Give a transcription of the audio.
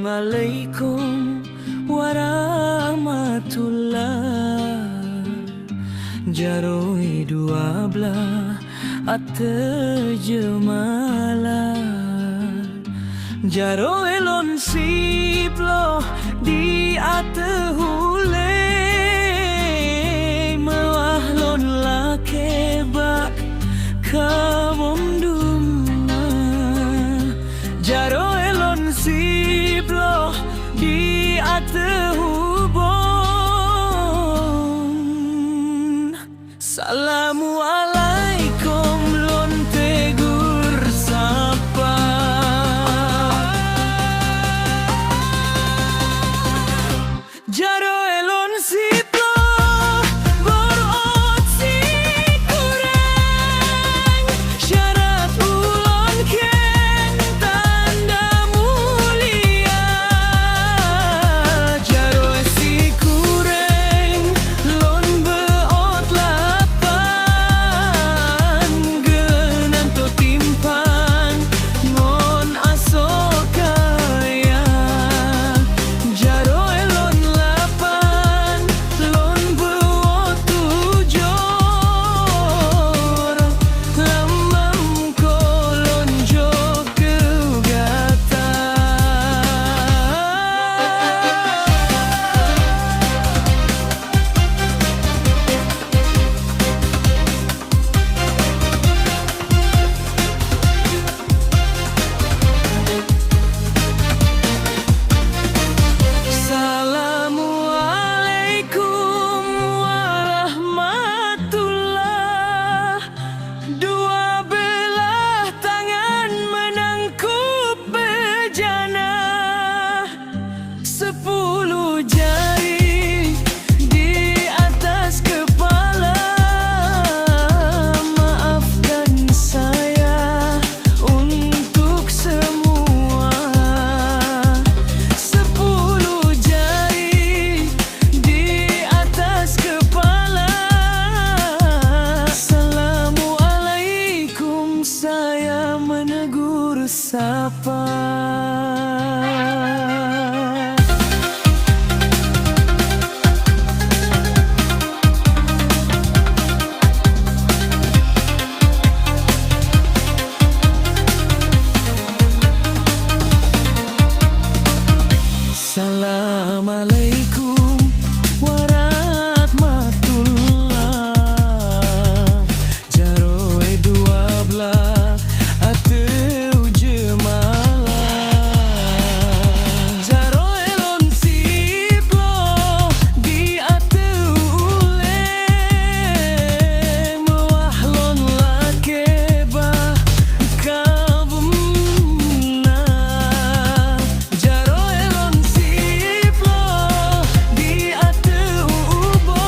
Assalamualaikum warahmatullah. Jaroi dua belah ate jemala. Jaroi lon siplo di ate hule. Mewah lon lake bak kabom duma. Jaroi lon siplo di ate hubon. Assalamualaikum lon tegur sapa. Jaroi lon siplo borot si kurang. Syarat ulon ken tanda mulia. Jaroi si kurang lon beot lapan. Genan to timpan ngon asokaya. Jaroi lon lapan lon beot tujor. Lambam kolon jok kegata. Assalamualaikum warahmatullah. Dua belah tangan menangkup bejana. 10 jari di atas kepala. Maafkan saya untuk semua. 10 jari di atas kepala. Assalamualaikum, saya menegur sapa. Assalamualaikum warahmatullah. Jaroi dua belah ateu jemala. Jaroi lon siplo di ateu ule. Mewah lon lake bah kabumna. Jaroi lon siplo di ateu ubon.